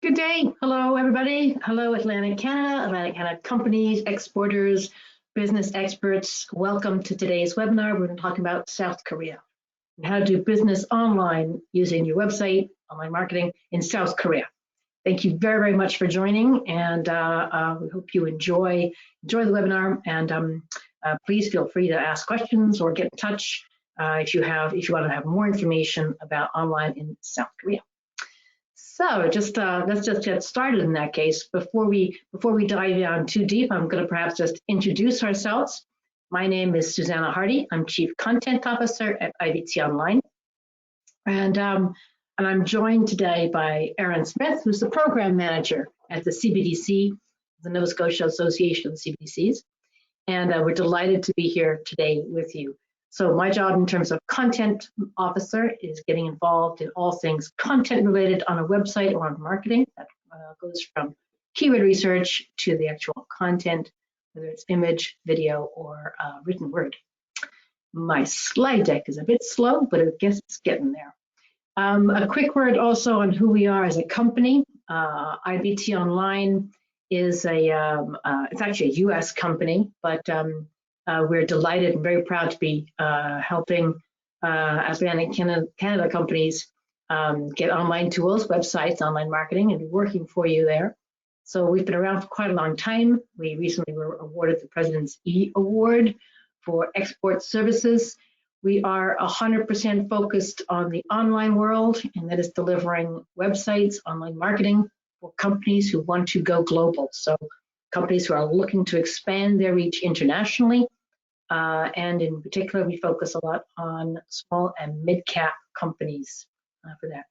Good day. Hello, everybody. Hello, Atlantic Canada companies, exporters, business experts. Welcome to today's webinar. We're going to talk about South Korea and how to do business online using your website, online marketing in South Korea. Thank you very, very much for joining, and we hope you enjoy the webinar. And please feel free to ask questions or get in touch if you want to have more information about online in South Korea. So let's just get started in that case. Before we dive down too deep, I'm going to perhaps just introduce ourselves. My name is Susanna Hardy. I'm Chief Content Officer at IBT Online. And I'm joined today by Aaron Smith, who's the Program Manager at the CBDC, the Nova Scotia Association of CBDCs. And we're delighted to be here today with you. So my job in terms of content officer is getting involved in all things content related on a website or on marketing. That goes from keyword research to the actual content, whether it's image, video, or written word. My slide deck is a bit slow, but I guess it's getting there. A quick word also on who we are as a company. IBT Online is it's actually a US company, but we're delighted and very proud to be helping Atlantic Canada companies get online tools, websites, online marketing, and working for you there. So we've been around for quite a long time. We recently were awarded the President's E Award for export services. We are 100% focused on the online world, and that is delivering websites, online marketing for companies who want to go global. So companies who are looking to expand their reach internationally. And in particular, we focus a lot on small and mid-cap companies for that.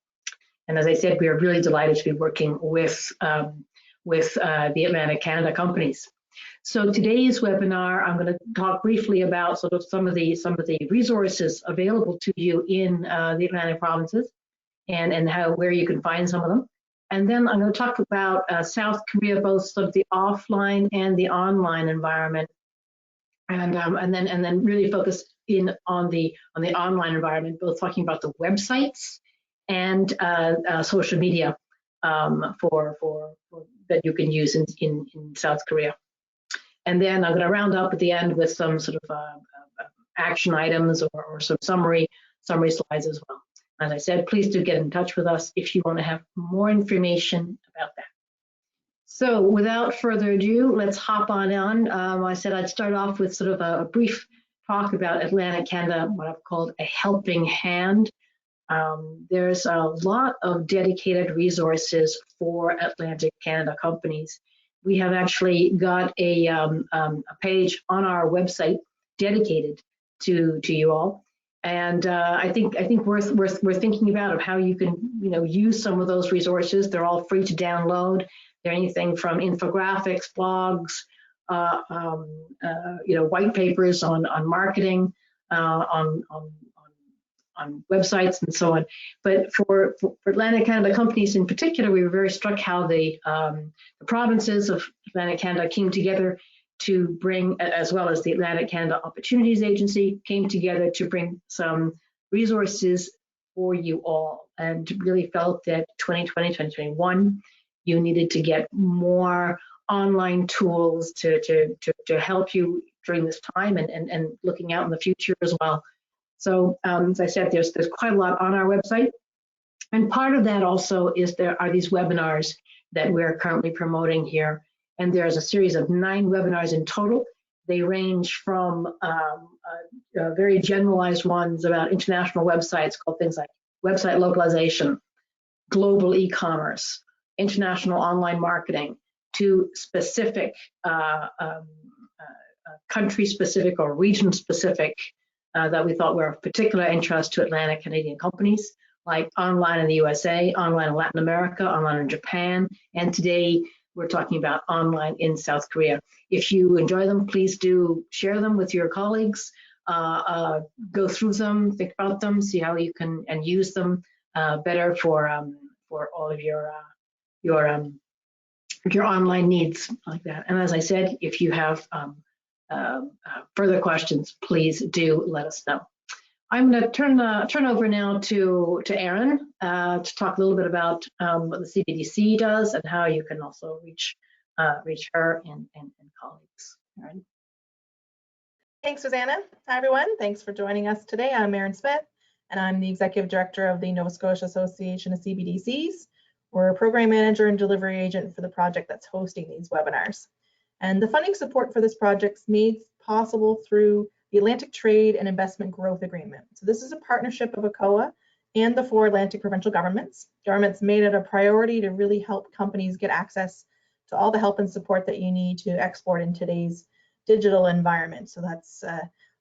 And as I said, we are really delighted to be working with the Atlantic Canada companies. So today's webinar, I'm going to talk briefly about sort of some of the resources available to you in the Atlantic provinces and where you can find some of them. And then I'm going to talk about South Korea, both sort of the offline and the online environment. And then really focus in on the online environment, both talking about the websites and social media for that you can use in South Korea. And then I'm going to round up at the end with some sort of action items or some summary slides as well. As I said, please do get in touch with us if you want to have more information about that. So without further ado, let's hop on. I said I'd start off with sort of a brief talk about Atlantic Canada, what I've called a helping hand. There's a lot of dedicated resources for Atlantic Canada companies. We have actually got a page on our website dedicated to you all. And I think we're thinking about how you can use some of those resources. They're all free to download. They're anything from infographics, blogs, white papers on marketing, on websites and so on. But for Atlantic Canada companies in particular, we were very struck how the provinces of Atlantic Canada came together to bring, as well as the Atlantic Canada Opportunities Agency, came together to bring some resources for you all, and really felt that 2020, 2021, you needed to get more online tools to help you during this time and looking out in the future as well. So as I said, there's quite a lot on our website. And part of that also is there are these webinars that we're currently promoting here. And there's a series of 9 webinars in total. They range from very generalized ones about international websites called things like website localization, global e-commerce, international online marketing, to specific country-specific or region-specific that we thought were of particular interest to Atlantic Canadian companies, like online in the USA, online in Latin America, online in Japan, and today we're talking about online in South Korea. If you enjoy them, please do share them with your colleagues, go through them, think about them, see how you can use them better for all of your online needs like that. And as I said, if you have further questions, please do let us know. I'm going to turn over now to Erin to talk a little bit about what the CBDC does and how you can also reach her and colleagues. Erin. Thanks, Susanna. Hi, everyone. Thanks for joining us today. I'm Erin Smith, and I'm the Executive Director of the Nova Scotia Association of CBDCs. We're a program manager and delivery agent for the project that's hosting these webinars. And the funding support for this project is made possible through the Atlantic Trade and Investment Growth Agreement. So this is a partnership of ACOA and the 4 Atlantic provincial governments. Governments made it a priority to really help companies get access to all the help and support that you need to export in today's digital environment. So that's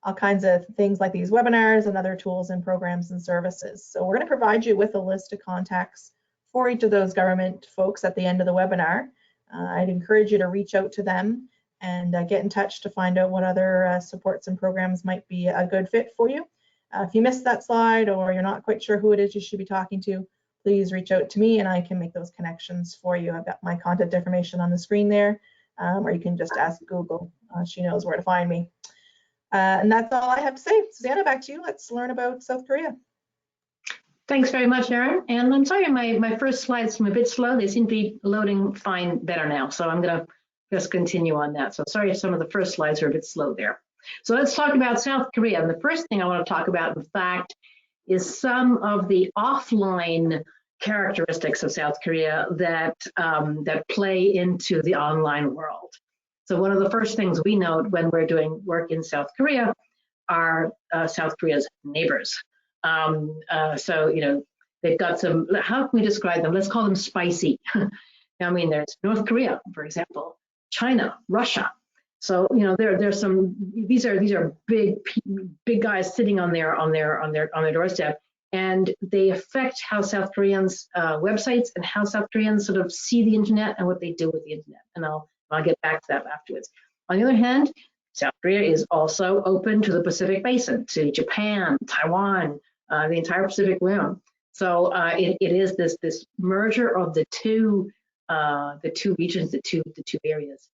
all kinds of things like these webinars and other tools and programs and services. So we're going to provide you with a list of contacts for each of those government folks at the end of the webinar. I'd encourage you to reach out to them and get in touch to find out what other supports and programs might be a good fit for you. If you missed that slide or you're not quite sure who it is you should be talking to, please reach out to me and I can make those connections for you. I've got my contact information on the screen there, or you can just ask Google. She knows where to find me. And that's all I have to say. Susanna, back to you. Let's learn about South Korea. Thanks very much, Erin. And I'm sorry, my first slides seem a bit slow. They seem to be loading fine better now. So I'm going to just continue on that. So sorry if some of the first slides are a bit slow there. So let's talk about South Korea. And the first thing I want to talk about, in fact, is some of the offline characteristics of South Korea that play into the online world. So one of the first things we note when we're doing work in South Korea are South Korea's neighbors. So, you know, they've got some, how can we describe them? Let's call them spicy. I mean, there's North Korea, for example, China, Russia. So, you know, there's some, these are big guys sitting on their doorstep, and they affect how South Koreans websites and how South Koreans sort of see the internet and what they do with the internet. And I'll get back to that afterwards. On the other hand, South Korea is also open to the Pacific Basin, to Japan, Taiwan, the entire Pacific Rim. So it is this merger of the two regions, the two areas.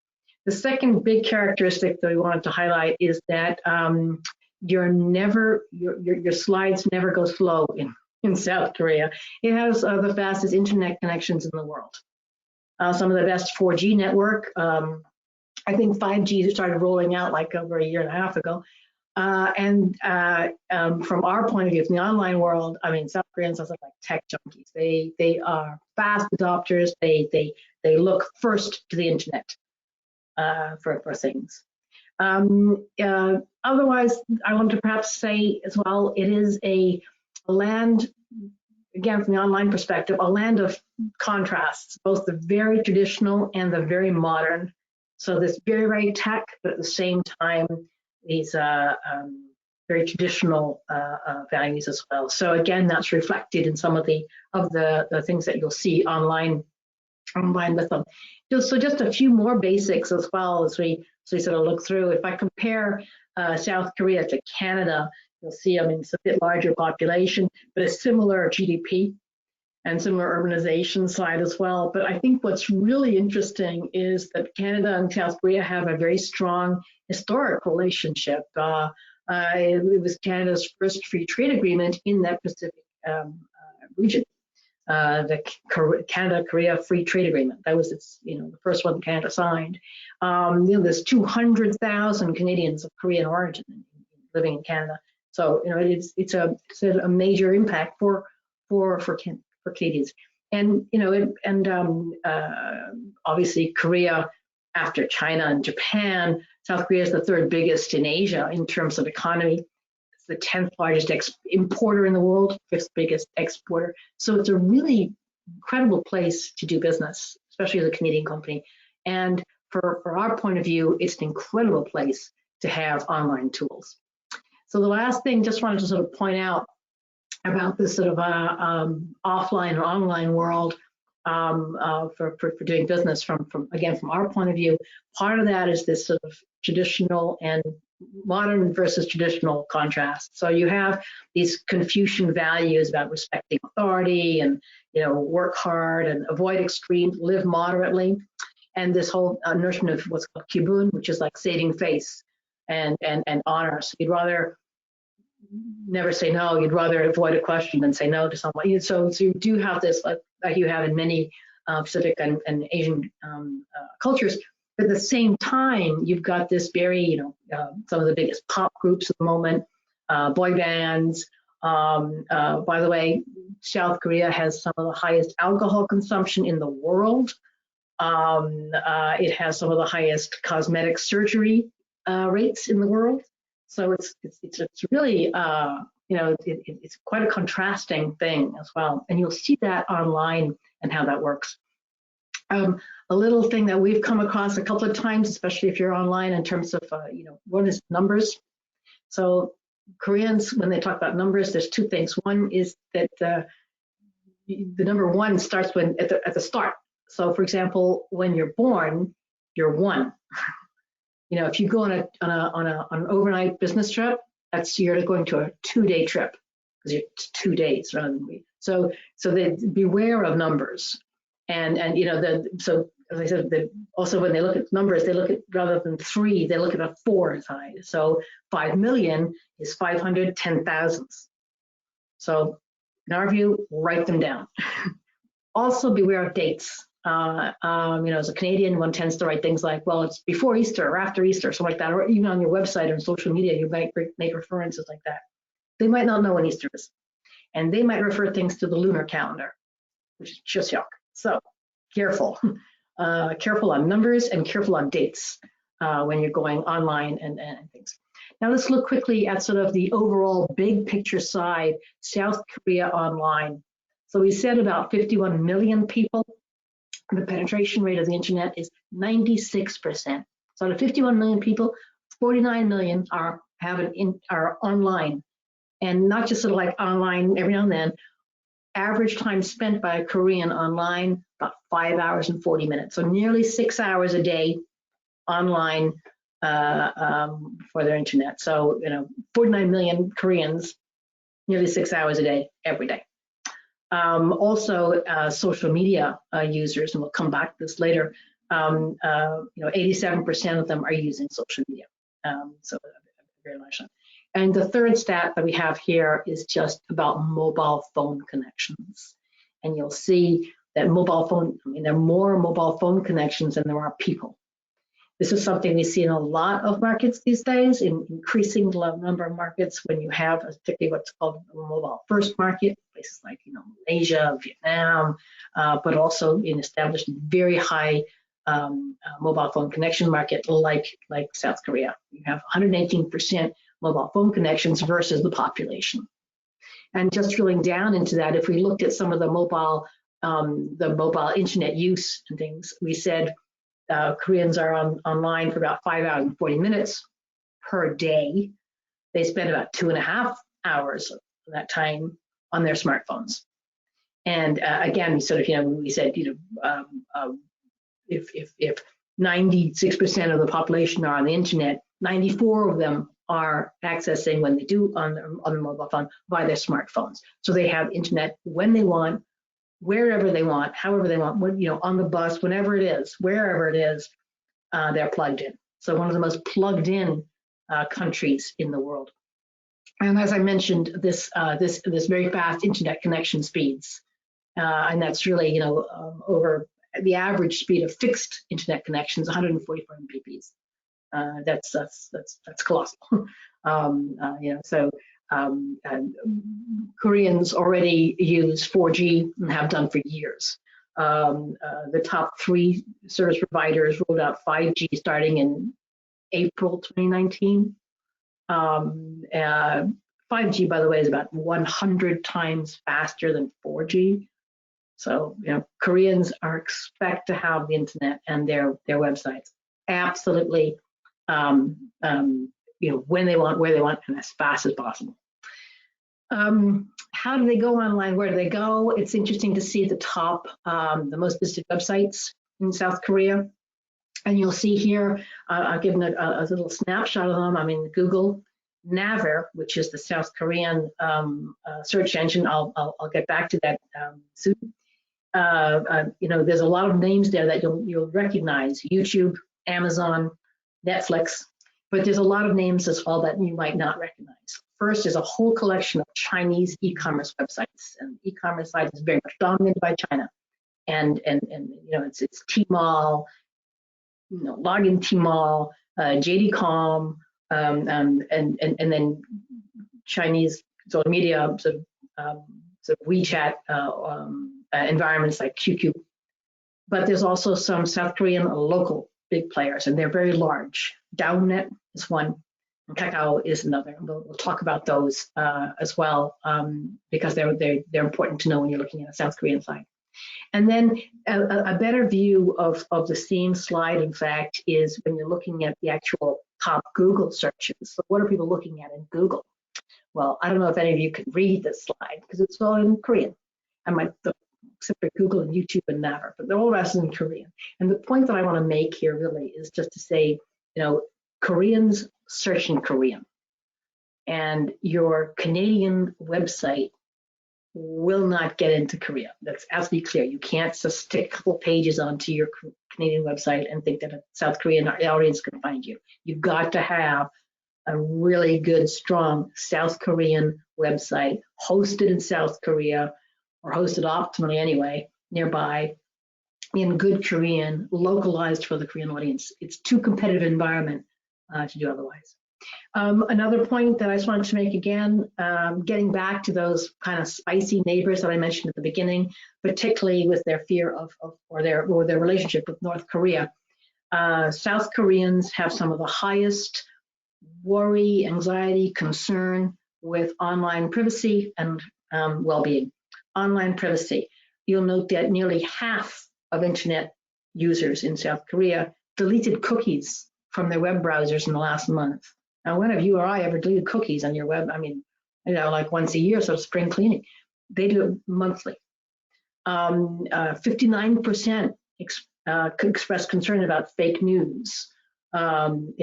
The second big characteristic that we wanted to highlight is that your slides never go slow in South Korea. It has the fastest internet connections in the world. Some of the best 4G network. I think 5G started rolling out like over a year and a half ago. And from our point of view, from the online world, I mean, South Koreans are like tech junkies. They are fast adopters. They look first to the internet for things. Otherwise, I want to perhaps say as well, it is a land, again, from the online perspective, a land of contrasts, both the very traditional and the very modern. So this very tech, but at the same time, these very traditional values as well. So again, that's reflected in some of the things that you'll see online with them. So just a few more basics as well as we sort of look through. If I compare South Korea to Canada, you'll see, I mean, it's a bit larger population, but a similar GDP and similar urbanization side as well. But I think what's really interesting is that Canada and South Korea have a very strong historic relationship. It was Canada's first free trade agreement in that Pacific region, the Canada-Korea Free Trade Agreement. That was its, you know, the first one Canada signed. You know, there's 200,000 Canadians of Korean origin living in Canada. So, you know, it's a major impact for Canadians. And, you know, obviously Korea, after China and Japan, South Korea is the third biggest in Asia in terms of economy. It's the 10th largest importer in the world, 5th biggest exporter. So it's a really incredible place to do business, especially as a Canadian company. And for our point of view, it's an incredible place to have online tools. So the last thing, just wanted to sort of point out about this sort of offline and online world for doing business from our point of view. Part of that is this sort of traditional and modern versus traditional contrast. So you have these Confucian values about respecting authority and, you know, work hard and avoid extremes, live moderately, and this whole notion of what's called kibun, which is like saving face and honor. So you'd rather never say no. You'd rather avoid a question than say no to someone. So you do have this, like you have in many Pacific and Asian cultures. But at the same time, you've got this very, some of the biggest pop groups at the moment, boy bands. By the way, South Korea has some of the highest alcohol consumption in the world. It has some of the highest cosmetic surgery rates in the world. So it's really, it's quite a contrasting thing as well. And you'll see that online and how that works. A little thing that we've come across a couple of times, especially if you're online, in terms of, what is numbers? So Koreans, when they talk about numbers, there's two things. One is that the number one starts at the start. So, for example, when you're born, you're one. If you go on an overnight business trip, you're going to a 2-day trip because you're 2 days rather than week. So they beware of numbers, and so as I said, also when they look at numbers, they look at, rather than 3, they look at a 4 side. So 5 million is 510,000. So in our view, write them down. Also beware of dates. As a Canadian, one tends to write things like, well, it's before Easter or after Easter, something like that, or even on your website or social media, you might make references like that. They might not know when Easter is, and they might refer things to the lunar calendar, which is just yuck. So careful, careful on numbers and careful on dates when you're going online and things. Now let's look quickly at sort of the overall big picture side, South Korea online. So we said about 51 million people. The penetration rate of the internet is 96%. So out of 51 million people, 49 million are online, and not just sort of like online every now and then. Average time spent by a Korean online, about 5 hours and 40 minutes. So nearly 6 hours a day online for their internet. So 49 million Koreans, nearly 6 hours a day, every day. Also, social media users, and we'll come back to this later. 87% of them are using social media. So very large. And the third stat that we have here is just about mobile phone connections. And you'll see that there are more mobile phone connections than there are people. This is something we see in a lot of markets these days, in increasing number of markets when you have, particularly what's called a mobile first market, places like Malaysia, Vietnam, but also in established very high mobile phone connection market like South Korea. You have 118% mobile phone connections versus the population. And just drilling down into that, if we looked at some of the mobile internet use and things, we said Koreans are online for about 5 hours and 40 minutes per day. They spend about 2.5 hours of that time on their smartphones. And again, sort of, we said, if 96% of the population are on the internet, 94 of them are accessing, when they do on the mobile phone, by their smartphones. So they have internet when they want, wherever they want, however they want, on the bus, whenever it is, wherever it is, they're plugged in. So one of the most plugged in countries in the world. And as I mentioned, this very fast internet connection speeds, and that's really, over the average speed of fixed internet connections, 144 Mbps. That's colossal. Koreans already use 4G and have done for years. The top 3 service providers rolled out 5G starting in April 2019. 5G, by the way, is about 100 times faster than 4G. So, Koreans expect to have the internet and their websites absolutely, when they want, where they want, and as fast as possible. How do they go online? Where do they go? It's interesting to see the top, the most visited websites in South Korea. And you'll see here, I've given a little snapshot of them. I mean, Google, Naver, which is the South Korean search engine. I'll get back to that soon. There's a lot of names there that you'll recognize: YouTube, Amazon, Netflix. But there's a lot of names as well that you might not recognize. First is a whole collection of Chinese e-commerce websites, and e-commerce site is very much dominated by China. And it's Tmall, login Tmall, JD.com, and then Chinese social media, sort of WeChat environments like QQ. But there's also some South Korean local big players, and they're very large. Downet is one, and Kakao is another. We'll talk about those as well, because they're important to know when you're looking at a South Korean site. And then a better view of the same slide, in fact, is when you're looking at the actual top Google searches. So what are people looking at in Google? Well, I don't know if any of you can read this slide because it's all in Korean. Except for Google and YouTube and Naver, but they're all rest in Korean. And the point that I want to make here really is just to say, Koreans search in Korean, and your Canadian website will not get into Korea. That's absolutely clear. You can't just stick a couple pages onto your Canadian website and think that a South Korean audience can find you. You've got to have a really good, strong South Korean website hosted in South Korea, or hosted optimally anyway, nearby, in good Korean, localized for the Korean audience. It's too competitive environment to do otherwise. Another point that I just wanted to make again, getting back to those kind of spicy neighbors that I mentioned at the beginning, particularly with their fear or their relationship with North Korea. South Koreans have some of the highest worry, anxiety, concern with online privacy and well-being. Online privacy. You'll note that nearly half of internet users in South Korea deleted cookies from their web browsers in the last month. Now, when have you or I ever deleted cookies on your web? I mean, like once a year, so spring cleaning. They do it monthly. 59% express concern about fake news. There's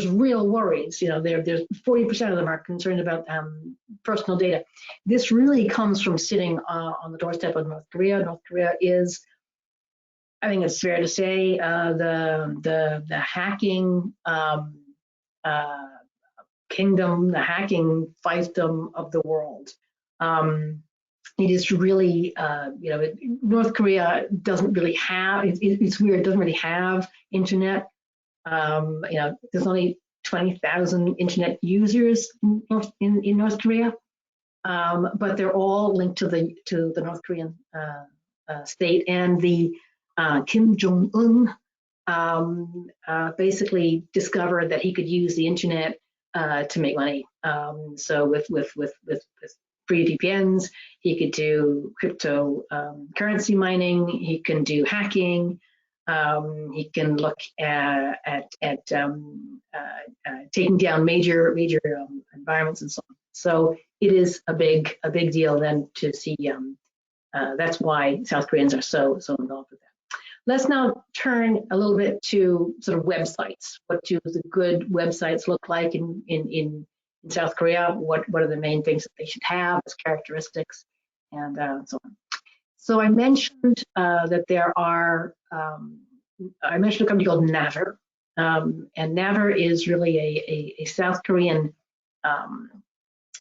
real worries. There's 40% of them are concerned about personal data. This really comes from sitting on the doorstep of North Korea. North Korea is, I think it's fair to say, the hacking kingdom, the hacking fiefdom of the world. It is really, North Korea doesn't really have, it's weird, it doesn't really have internet. There's only 20,000 internet users in North Korea, but they're all linked to the North Korean state. And the Kim Jong-un basically discovered that he could use the internet to make money. So with free VPNs, he could do crypto currency mining, he can do hacking, he can look at taking down major environments and so on. So it is a big deal then to see. That's why South Koreans are so involved with that. Let's now turn a little bit to sort of websites. What do the good websites look like in South Korea? What are the main things that they should have as characteristics, and so on. So I mentioned that there are, I mentioned a company called Naver, and Naver is really a South Korean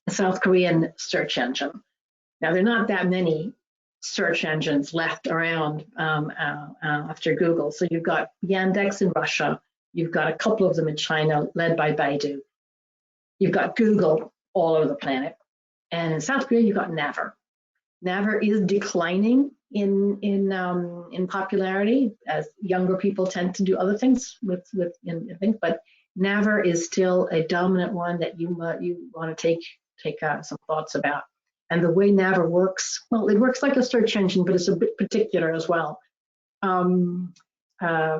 search engine. Now, there are not that many search engines left around after Google. So you've got Yandex in Russia, you've got a couple of them in China led by Baidu. You've got Google all over the planet. And in South Korea, you've got Naver. Naver is declining in popularity as younger people tend to do other things with things, but Naver is still a dominant one that you want to take some thoughts about. And the way Naver works, well, it works like a search engine, but it's a bit particular as well for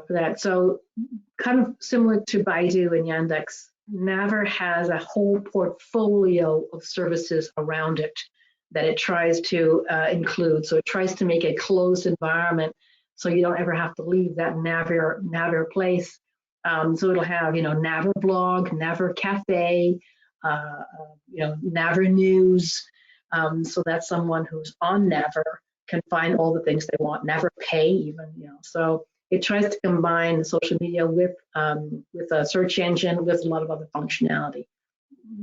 that. So kind of similar to Baidu and Yandex, Naver has a whole portfolio of services around it that it tries to include. So it tries to make a closed environment so you don't ever have to leave that Naver place. So it'll have, Naver blog, Naver cafe, Naver news. So that someone who's on Naver can find all the things they want. Naver pay even, So it tries to combine social media with a search engine with a lot of other functionality.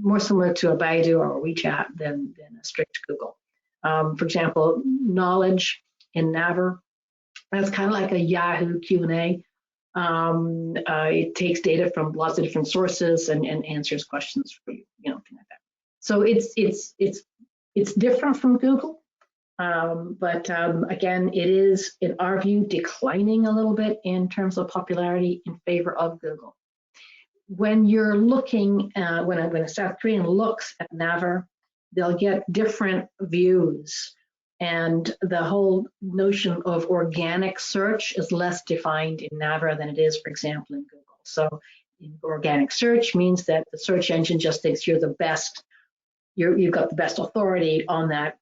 more similar to a Baidu or a WeChat than a strict Google. For example, knowledge in Naver, that's kind of like a Yahoo Q&A. It takes data from lots of different sources and answers questions for you, things like that. So it's different from Google, but again, it is, in our view, declining a little bit in terms of popularity in favor of Google. When you're looking, when a South Korean looks at Naver, they'll get different views. And the whole notion of organic search is less defined in Naver than it is, for example, in Google. So organic search means that the search engine just thinks you're the best, you've got the best authority on that,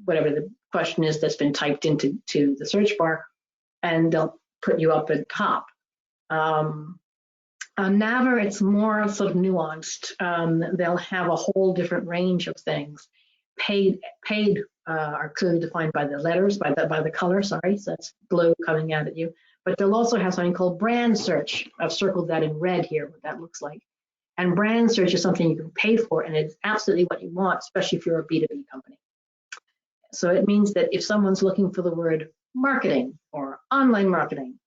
whatever the question is that's been typed into the search bar, and they'll put you up at top. On Naver, it's more sort of nuanced. They'll have a whole different range of things. Paid are clearly defined by the letters, by the color, sorry, so that's blue coming out at you. But they'll also have something called brand search. I've circled that in red here, what that looks like. And brand search is something you can pay for, and it's absolutely what you want, especially if you're a B2B company. So it means that if someone's looking for the word marketing or online marketing,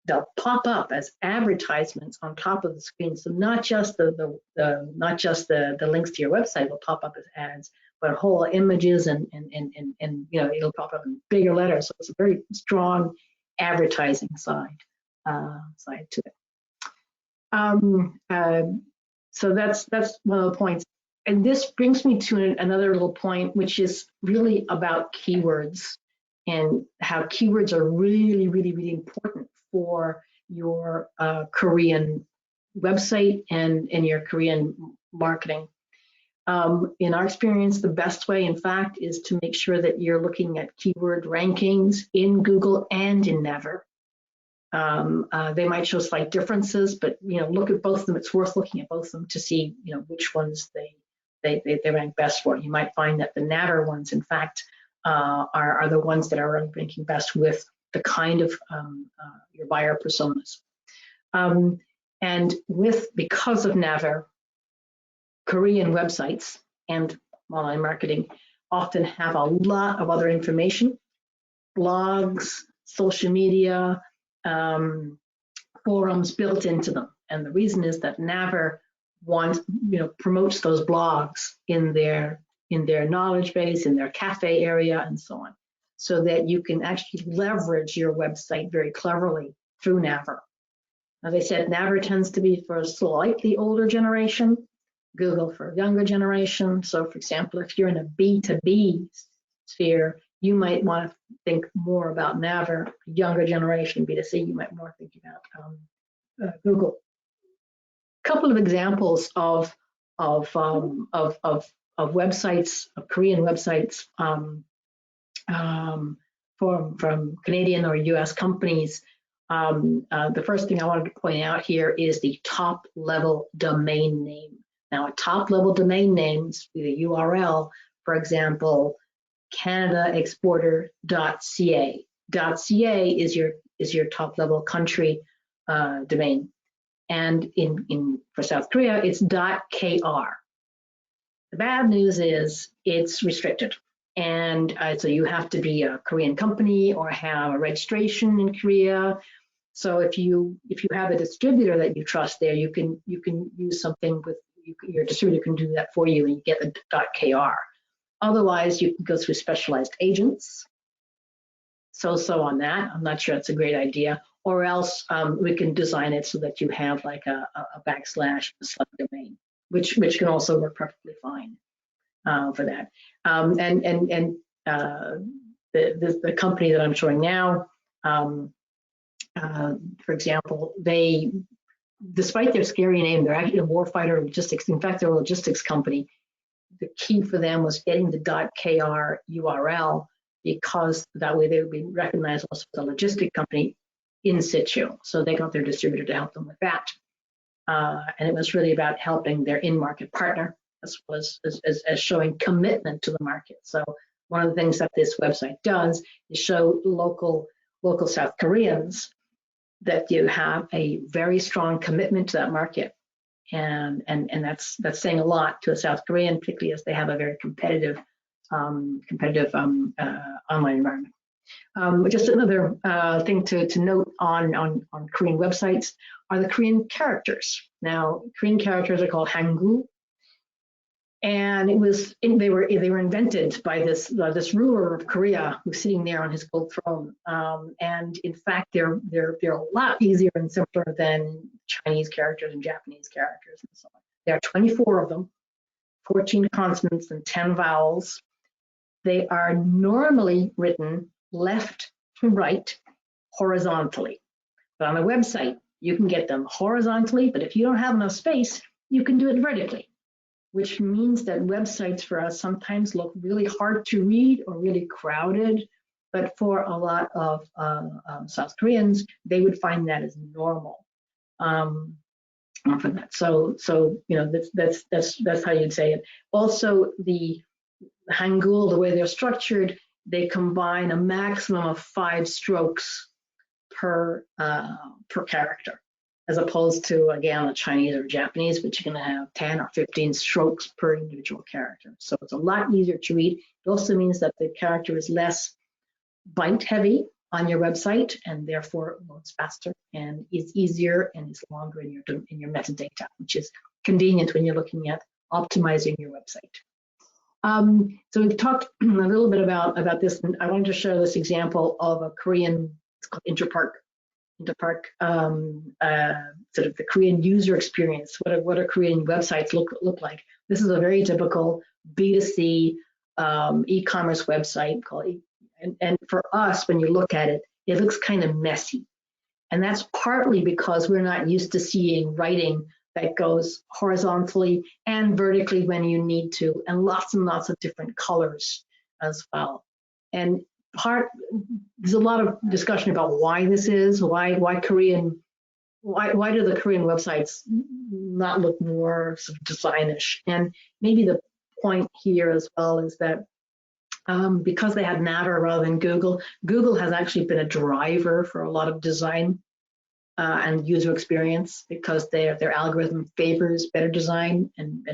they'll pop up as advertisements on top of the screen. So not just the links to your website will pop up as ads, but whole images and it'll pop up in bigger letters. So it's a very strong advertising side to it. So that's one of the points. And this brings me to another little point, which is really about keywords and how keywords are really, really, really important for your Korean website and your Korean marketing. In our experience, the best way, in fact, is to make sure that you're looking at keyword rankings in Google and in Naver. They might show slight differences, but look at both of them. It's worth looking at both of them to see which ones they rank best for. You might find that the Naver ones, in fact, are the ones that are ranking best with the kind of your buyer personas. And because of Naver, Korean websites and online marketing often have a lot of other information, blogs, social media, forums built into them. And the reason is that Naver promotes those blogs in their knowledge base, in their cafe area, and so on, so that you can actually leverage your website very cleverly through Naver. As I said, Naver tends to be for a slightly older generation, Google for a younger generation. So for example, if you're in a B2B sphere, you might want to think more about Naver. Younger generation, B2C, you might more think about Google. A couple of examples of websites, of Korean websites from Canadian or US companies. The first thing I wanted to point out here is the top level domain name. Now, a top level domain name is the URL, for example, canadaexporter.ca. .ca is your top level country domain. And for South Korea, it's .kr. The bad news is it's restricted. And so you have to be a Korean company or have a registration in Korea. So if you have a distributor that you trust there, you can use something with your distributor can do that for you, and you get the .kr. Otherwise, you can go through specialized agents. So on that, I'm not sure it's a great idea. Or else we can design it so that you have like a backslash subdomain, which can also work perfectly fine for that. The company that I'm showing now, for example, despite their scary name, they're actually a warfighter logistics. In fact, they're a logistics company. The key for them was getting the .kr URL, because that way they would be recognized also as a logistic company in situ. So they got their distributor to help them with that. And it was really about helping their in-market partner as well as showing commitment to the market. So one of the things that this website does is show local South Koreans that you have a very strong commitment to that market. and that's saying a lot to a South Korean, particularly as they have a very competitive online environment. Just another thing to note on Korean websites are the Korean characters. Now, Korean characters are called Hangul, and they were invented by this ruler of Korea who's sitting there on his gold throne. And in fact, they're a lot easier and simpler than Chinese characters and Japanese characters and so on. There are 24 of them, 14 consonants and 10 vowels. They are normally written left to right, horizontally. But on a website, you can get them horizontally, but if you don't have enough space, you can do it vertically, which means that websites for us sometimes look really hard to read or really crowded. But for a lot of South Koreans, they would find that as normal for that. So that's how you'd say it. Also, the Hangul, the way they're structured, they combine a maximum of 5 strokes per character, as opposed to, again, a Chinese or Japanese, which you're going to have 10 or 15 strokes per individual character. So it's a lot easier to read. It also means that the character is less byte heavy on your website, and therefore loads faster, and it's easier and it's longer in your metadata, which is convenient when you're looking at optimizing your website. So we've talked a little bit about this, and I wanted to show this example of a Korean, it's called Interpark, sort of the Korean user experience. What do Korean websites look like? This is a very typical B2C e-commerce website called, and for us, when you look at it, it looks kind of messy, and that's partly because we're not used to seeing writing that goes horizontally and vertically when you need to, and lots of different colors as well. And there's a lot of discussion about why this is, why do the Korean websites not look more sort of designish? And maybe the point here as well is that because they had Naver rather than Google has actually been a driver for a lot of design and user experience, because their algorithm favors better design and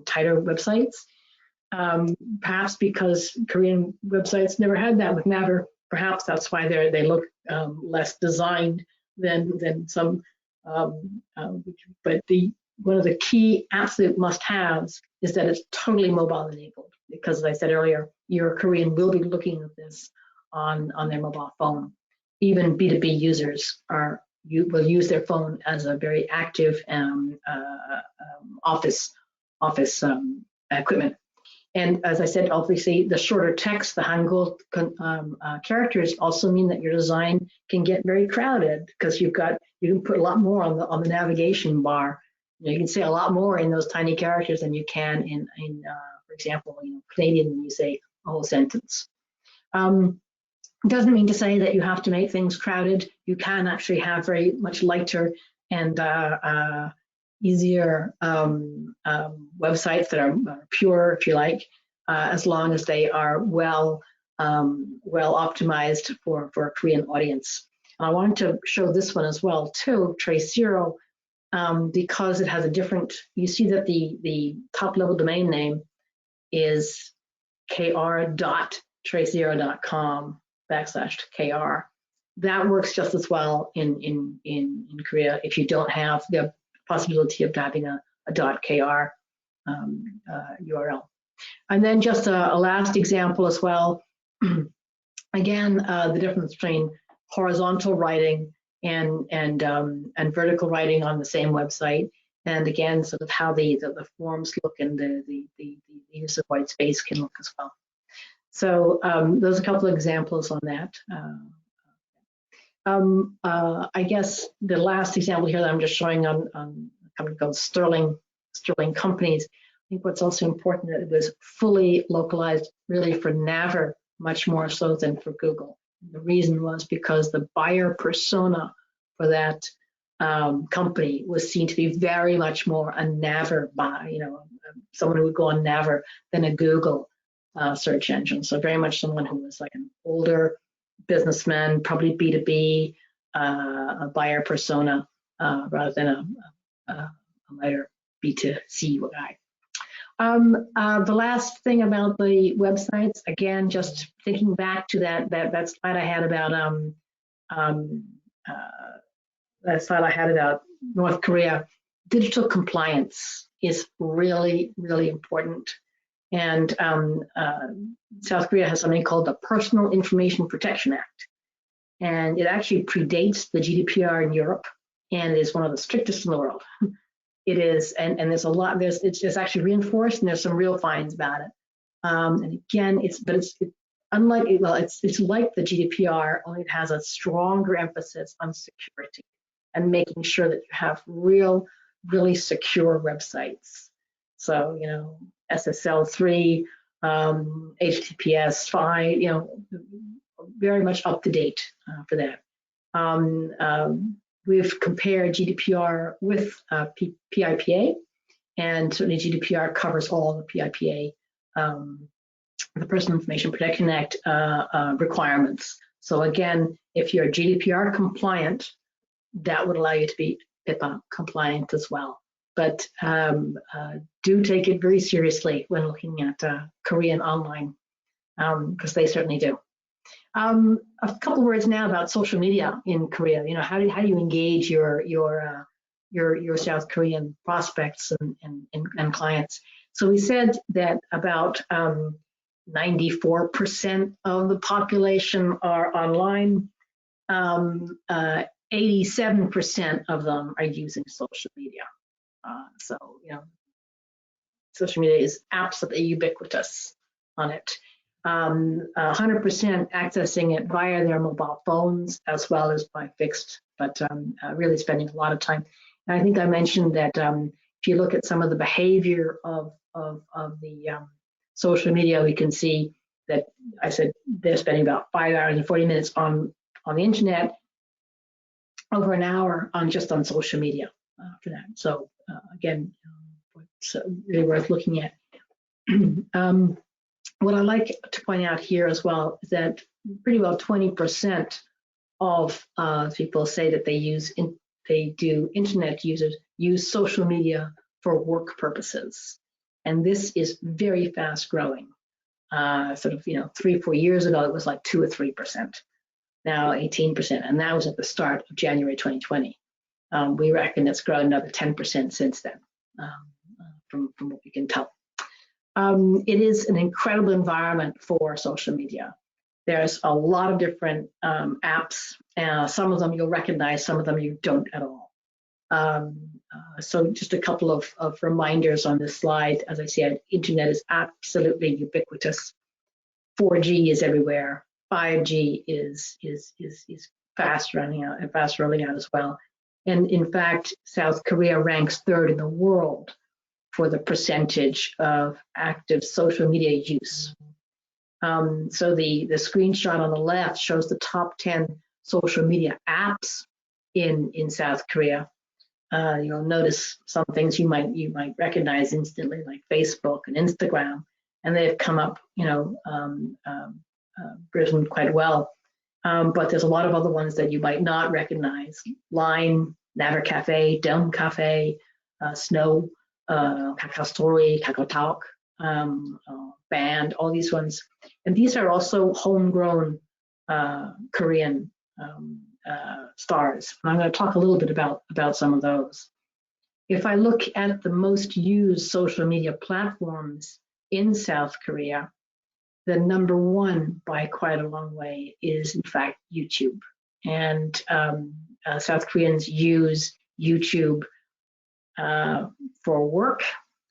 tighter websites. Perhaps because Korean websites never had that with Naver. Perhaps that's why they look less designed than some. But one of the key absolute must-haves is that it's totally mobile enabled, because as I said earlier, your Korean will be looking at this on their mobile phone. Even B2B users will use their phone as a very active office equipment. And as I said, obviously, the shorter text, the Hangul characters, also mean that your design can get very crowded, because you can put a lot more on the navigation bar. You can say a lot more in those tiny characters than you can in for example, Canadian, when you say a whole sentence. Doesn't mean to say that you have to make things crowded. You can actually have very much lighter and easier websites that are pure, if you like, as long as they are well optimized for a Korean audience. And I wanted to show this one as well too, Trace Zero, because it has a different. You see that the top level domain name is kr.tracezero.com/kr. That works just as well in Korea if you don't have the possibility of having a .kr URL. And then just a last example as well. Again, the difference between horizontal writing and vertical writing on the same website, and again, sort of how the forms look and the use of white space can look as well. So those are a couple of examples on that. I guess the last example here that I'm just showing on a company called Sterling Companies. I think what's also important that it was fully localized really for Naver, much more so than for Google. The reason was because the buyer persona for that company was seen to be very much more a Naver buy, someone who would go on Naver than a Google search engine. So very much someone who was like an older businessman, probably B2B, a buyer persona, rather than a lighter B2C guy. The last thing about the websites, again, just thinking back to that slide I had about North Korea. Digital compliance is really, really important. And South Korea has something called the Personal Information Protection Act. And it actually predates the GDPR in Europe, and is one of the strictest in the world. It is, and there's a lot, it's actually reinforced, and there's some real fines about it. And again, it's unlike, well, it's like the GDPR, only it has a stronger emphasis on security and making sure that you have really secure websites. So, you know, SSL3, HTTPS 5, very much up to date for that. We've compared GDPR with PIPA, and certainly GDPR covers all the PIPA, the Personal Information Protection Act requirements. So again, if you're GDPR compliant, that would allow you to be PIPA compliant as well. But do take it very seriously when looking at Korean online, because they certainly do. A couple words now about social media in Korea. You know, how do you engage your South Korean prospects and clients? So we said that about 94% of the population are online. 87% of them are using social media. So, you know, social media is absolutely ubiquitous on it. 100% accessing it via their mobile phones as well as by fixed, but really spending a lot of time. And I think I mentioned that if you look at some of the behavior of the social media, we can see that I said they're spending about 5 hours and 40 minutes on the internet, over an hour just on social media for that. So again, it's really worth looking at. What I like to point out here as well is that pretty well 20% of people say that internet users use social media for work purposes, and this is very fast growing. Sort of 3-4 years ago it was like 2 or 3%, now 18%, and that was at the start of January 2020. We reckon it's grown another 10% since then, from what we can tell. It is an incredible environment for social media. There's a lot of different apps. Some of them you'll recognize, some of them you don't at all. So just a couple of reminders on this slide. As I said, internet is absolutely ubiquitous. 4G is everywhere. 5G is fast rolling out as well. And in fact, South Korea ranks 3rd in the world for the percentage of active social media use. So the screenshot on the left shows the top 10 social media apps in South Korea. You'll notice some things you might recognize instantly, like Facebook and Instagram, and they've come up, risen quite well. But there's a lot of other ones that you might not recognize: Line, Naver Cafe, Dome Cafe, Snow, Kakao Story, Kakao Talk, Band, all these ones. And these are also homegrown Korean stars. And I'm going to talk a little bit about some of those. If I look at the most used social media platforms in South Korea, the number one by quite a long way is in fact YouTube. And South Koreans use YouTube for work,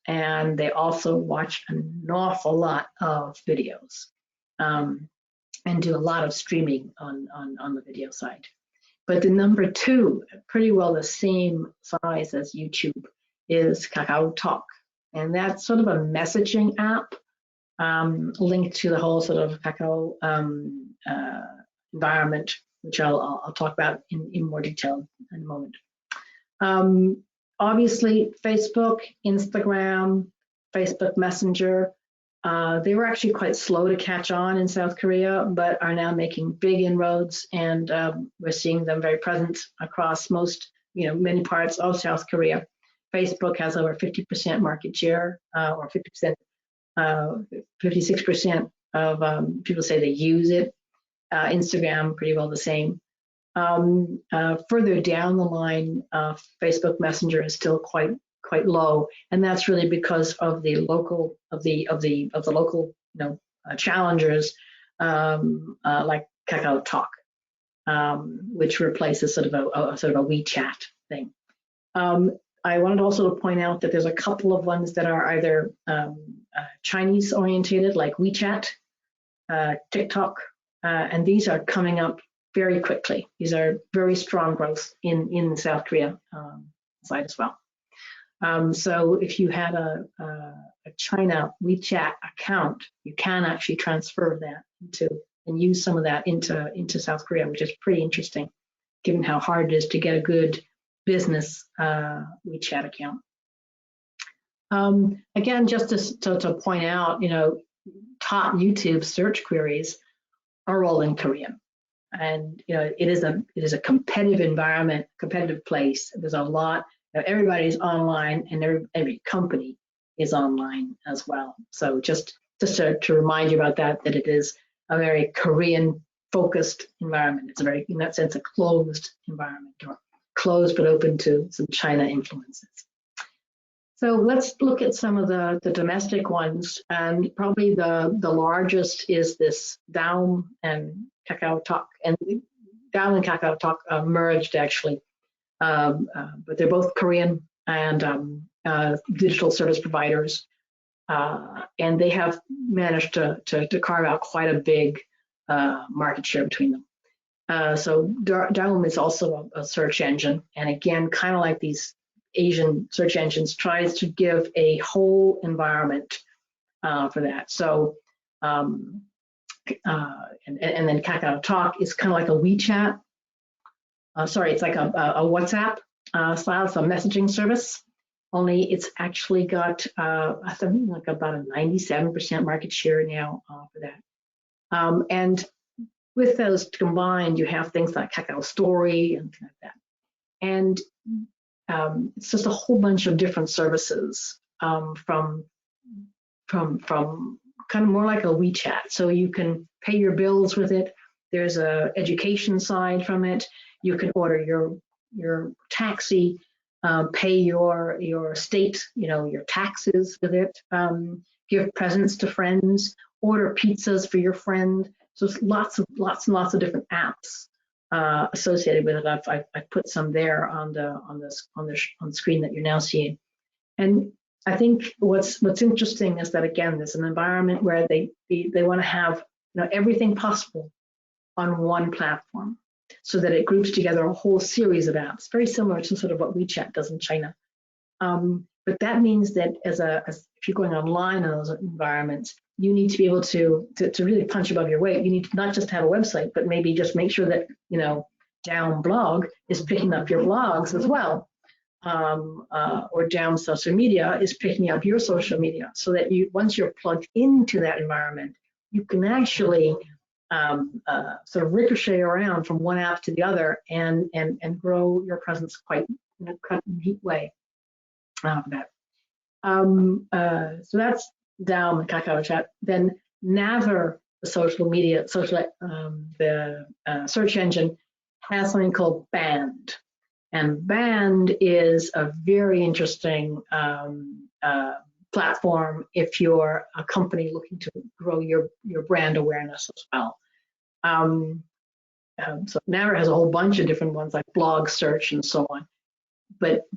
and they also watch an awful lot of videos and do a lot of streaming on the video side. But the number two, pretty well the same size as YouTube, is Kakao Talk, and that's sort of a messaging app linked to the whole sort of Kakao environment, which I'll talk about in more detail in a moment. Obviously, Facebook, Instagram, Facebook Messenger, they were actually quite slow to catch on in South Korea, but are now making big inroads, and we're seeing them very present across many parts of South Korea. Facebook has over 50% market share, or 50%, 56% of people say they use it. Instagram, pretty well the same. Further down the line, Facebook Messenger is still quite low, and that's really because of the local local challengers like Kakao Talk, which replaces sort of a WeChat thing. I wanted also to point out that there's a couple of ones that are either Chinese orientated, like WeChat, TikTok, and these are coming up very quickly. These are very strong growth in South Korea side as well. So if you had a China WeChat account, you can actually transfer that and use some of that into South Korea, which is pretty interesting, given how hard it is to get a good business WeChat account. Again, just to point out, top YouTube search queries are all in Korean, and it is a competitive environment, competitive place. There's a lot. Everybody's online, and every company is online as well. So just to remind you about that it is a very Korean-focused environment. It's a very, in that sense, a closed environment, or closed but open to some China influences. So let's look at some of the domestic ones, and probably the largest is this Daum and Kakao Talk, and Daum and Kakao Talk merged actually. But they're both Korean and digital service providers, and they have managed to carve out quite a big market share between them. So Daum is also a search engine, and again, kind of like these Asian search engines, tries to give a whole environment for that. So and then Kakao Talk is kind of like a WeChat. Sorry, it's like a WhatsApp style. It's a messaging service, only it's actually got I think like about a 97% market share now for that. And with those combined, you have things like Kakao Story and things like that. And it's just a whole bunch of different services from kind of more like a WeChat. So you can pay your bills with it. There's a education side from it. You can order your taxi, pay your state, your taxes with it, give presents to friends, order pizzas for your friend. So it's lots and lots of different apps associated with it. I've put some there on the screen that you're now seeing. And I think what's interesting is that, again, there's an environment where they want to have everything possible on one platform, so that it groups together a whole series of apps, very similar to sort of what WeChat does in China. But that means that if you're going online in those environments, you need to be able to really punch above your weight. You need to not just have a website, but maybe just make sure that Daum blog is picking up your blogs as well, or Daum social media is picking up your social media, so that once you're plugged into that environment, you can actually sort of ricochet around from one app to the other and grow your presence quite in a neat way. So that's Daum and Kakao Chat. Then Naver, the search engine, has something called Band, and Band is a very interesting platform if you're a company looking to grow your brand awareness as well. So Naver has a whole bunch of different ones like blog search and so on, but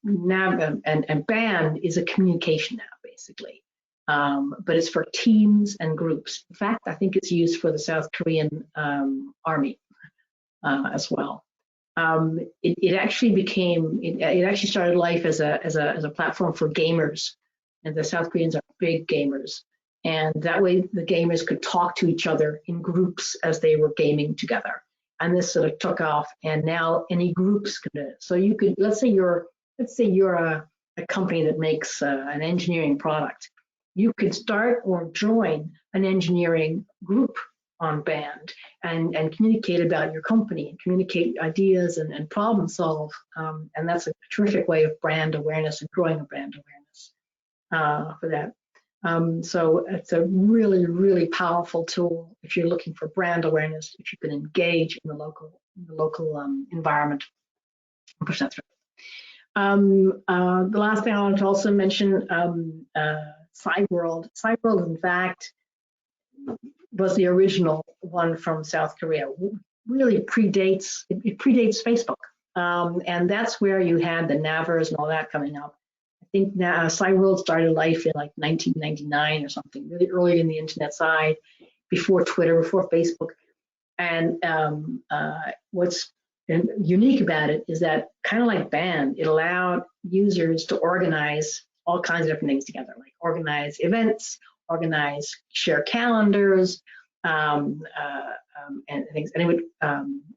Naver and Band is a communication app basically, but it's for teams and groups. In fact, I think it's used for the South Korean army as well. It actually started life as a platform for gamers, and the South Koreans are big gamers. And that way the gamers could talk to each other in groups as they were gaming together. And this sort of took off, and now any groups can do it. So you could, let's say you're a company that makes an engineering product. You could start or join an engineering group band and communicate about your company and communicate ideas and problem solve. And that's a terrific way of brand awareness and growing a brand awareness for that. So it's a really, really powerful tool if you're looking for brand awareness, if you can engage in the local environment and push that through. The last thing I wanted to also mention, Cyworld. Cyworld, in fact, was the original one from South Korea. Really predates, it predates Facebook. And that's where you had the Navers and all that coming up. I think Cyworld started life in like 1999 or something, really early in the internet side, before Twitter, before Facebook. And what's unique about it is that, kind of like Band, it allowed users to organize all kinds of different things together, like organize events, share calendars, and things. And it would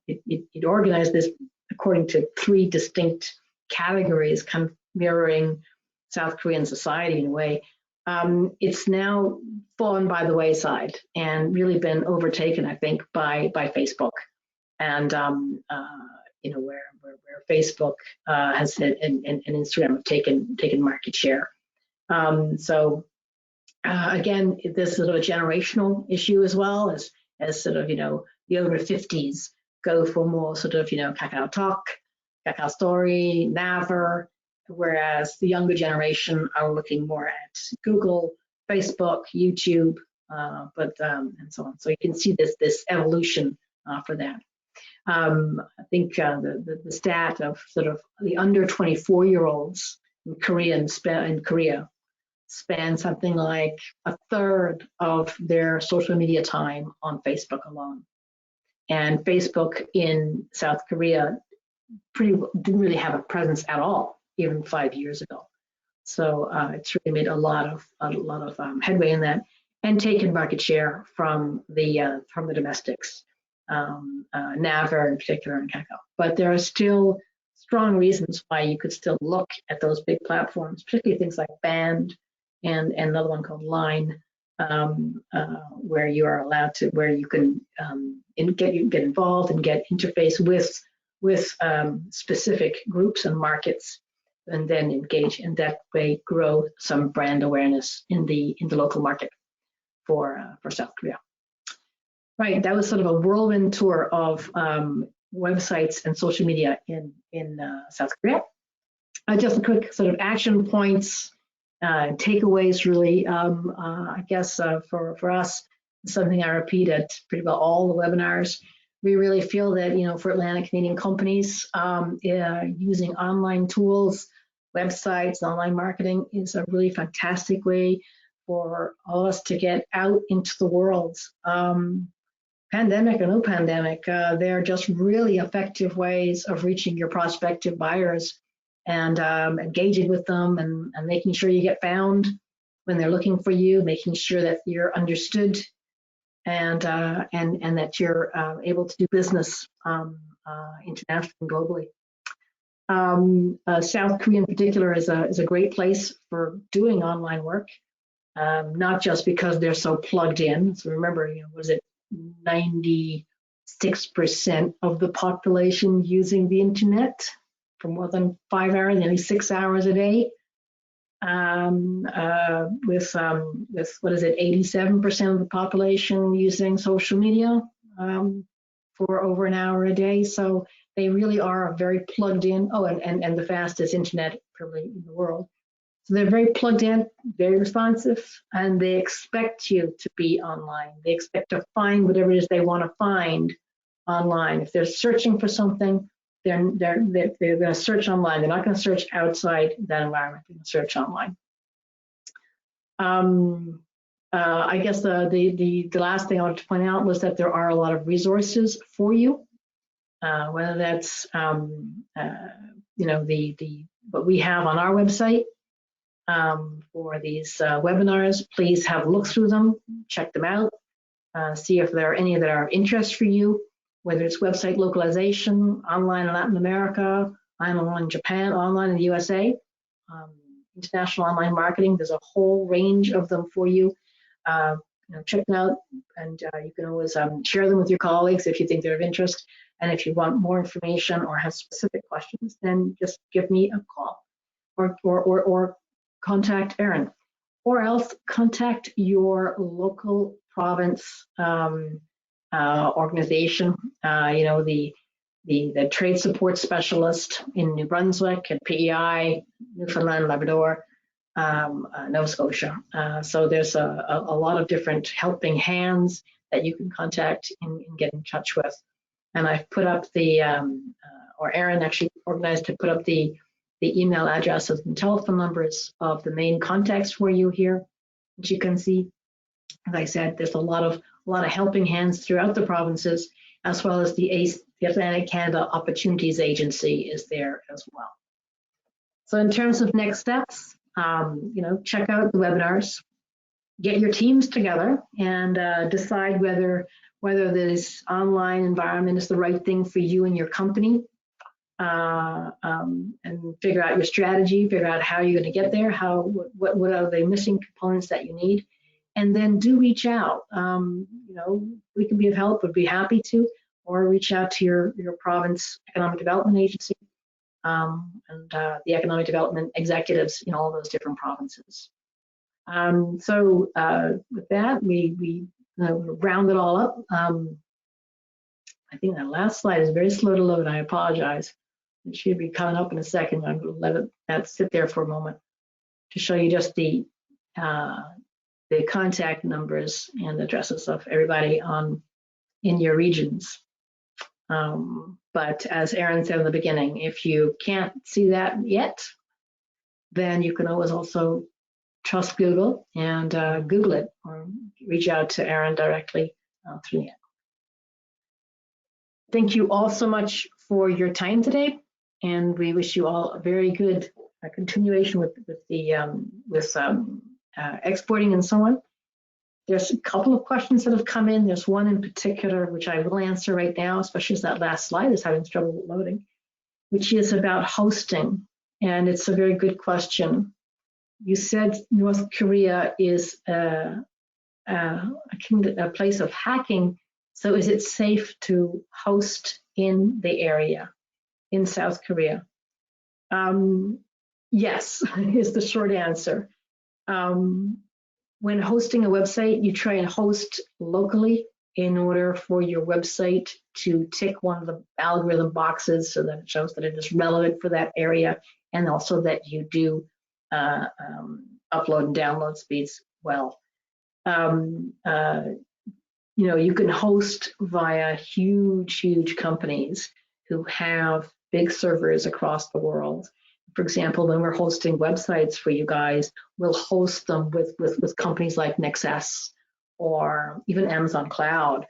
it organized this according to 3 distinct categories, kind of mirroring South Korean society in a way. It's now fallen by the wayside and really been overtaken, I think, by Facebook, and you know, where Facebook has and Instagram have taken market share. So again, this is sort of a generational issue as well, as sort of, you know, the over 50s go for more sort of, you know, Kakao Talk, Kakao Story, Naver, whereas the younger generation are looking more at Google, Facebook, YouTube, and so on. So you can see this evolution for that. I think the stat of sort of the under 24-year-olds in Korea spend something like 1/3 of their social media time on Facebook alone. And Facebook in South Korea didn't really have a presence at all, even 5 years ago. So it's really made a lot of headway in that, and taken market share from the domestics, Naver in particular, and Kakao. But there are still strong reasons why you could still look at those big platforms, particularly things like Band and another one called Line, where you are allowed to, where you can get involved and get interface with specific groups and markets, and then engage, and that way grow some brand awareness in the local market for South Korea. Right, that was sort of a whirlwind tour of websites and social media in South Korea. Just a quick sort of action points, takeaways, really. I guess for us, something I repeat at pretty well all the webinars. We really feel that, you know, for Atlantic Canadian companies, using online tools, websites, online marketing is a really fantastic way for all of us to get out into the world. Pandemic or no pandemic, they're just really effective ways of reaching your prospective buyers and engaging with them and making sure you get found when they're looking for you, making sure that you're understood and that you're able to do business internationally and globally. South Korea in particular is a great place for doing online work, not just because they're so plugged in. So remember, you know, was it 96% of the population using the internet for more than 5 hours, nearly 6 hours a day, with what is it, 87% of the population using social media for over an hour a day. So they really are very plugged in. Oh, and the fastest internet probably in the world. So they're very plugged in, very responsive, and they expect you to be online. They expect to find whatever it is they want to find online. If they're searching for something, they're going to search online. They're not going to search outside that environment. They're going to search online. I guess the last thing I wanted to point out was that there are a lot of resources for you, whether that's you know, what we have on our website. For these webinars, please have a look through them, check them out, see if there are any that are of interest for you, whether it's website localization, online in Latin America, online in Japan, online in the USA, international online marketing. There's a whole range of them for you. check them out, and you can always share them with your colleagues if you think they're of interest. And if you want more information or have specific questions, then just give me a call or contact Erin, or else contact your local province organization. The trade support specialist in New Brunswick and PEI, Newfoundland, Labrador, Nova Scotia. So there's a lot of different helping hands that you can contact and get in touch with. And I've put up or Erin actually organized to put up the email addresses and telephone numbers of the main contacts for you here, which you can see. As I said, there's a lot of helping hands throughout the provinces, as well as the Atlantic Canada Opportunities Agency is there as well. So in terms of next steps, check out the webinars, get your teams together, and decide whether this online environment is the right thing for you and your company, and figure out your strategy, figure out how you're going to get there, what are the missing components that you need, and then do reach out. We can be of help, would be happy to, or reach out to your province economic development agency and the economic development executives in all those different provinces. So with that, we round it all up. I think that last slide is very slow to load. I apologize. It should be coming up in a second. I'm going to let that sit there for a moment to show you just the contact numbers and addresses of everybody in your regions. But as Erin said in the beginning, if you can't see that yet, then you can always also trust Google and Google it, or reach out to Erin directly through it. Thank you all so much for your time today, and we wish you all a very good continuation with exporting and so on. There's a couple of questions that have come in. There's one in particular which I will answer right now, especially as that last slide is having trouble loading, which is about hosting, and it's a very good question. You said North Korea is a place of hacking, so is it safe to host in the area in South Korea? Yes, is the short answer. When hosting a website, you try and host locally in order for your website to tick one of the algorithm boxes so that it shows that it is relevant for that area, and also that you do upload and download speeds well. You can host via huge companies who have big servers across the world. For example, when we're hosting websites for you guys, we'll host them with companies like Nexus or even Amazon Cloud.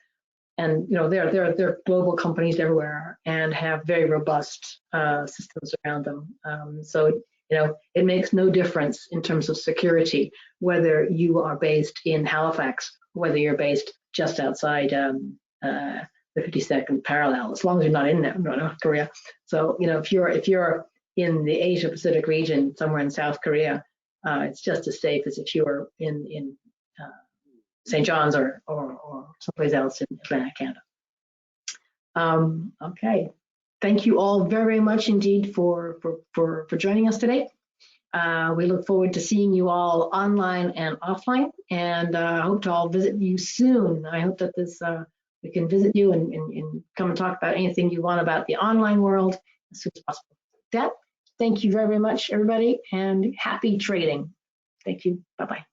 And they're global companies everywhere and have very robust systems around them. So it makes no difference in terms of security whether you are based in Halifax, whether you're based just outside the 52nd parallel, as long as you're not in North Korea. So if you're in the Asia Pacific region, somewhere in South Korea, it's just as safe as if you were in St. John's or someplace else in Atlantic Canada. Okay, thank you all very much indeed for joining us today. We look forward to seeing you all online and offline, and I hope to all visit you soon. I hope that we can visit you and come and talk about anything you want about the online world as soon as possible. With that, thank you very much, everybody, and happy trading. Thank you. Bye-bye.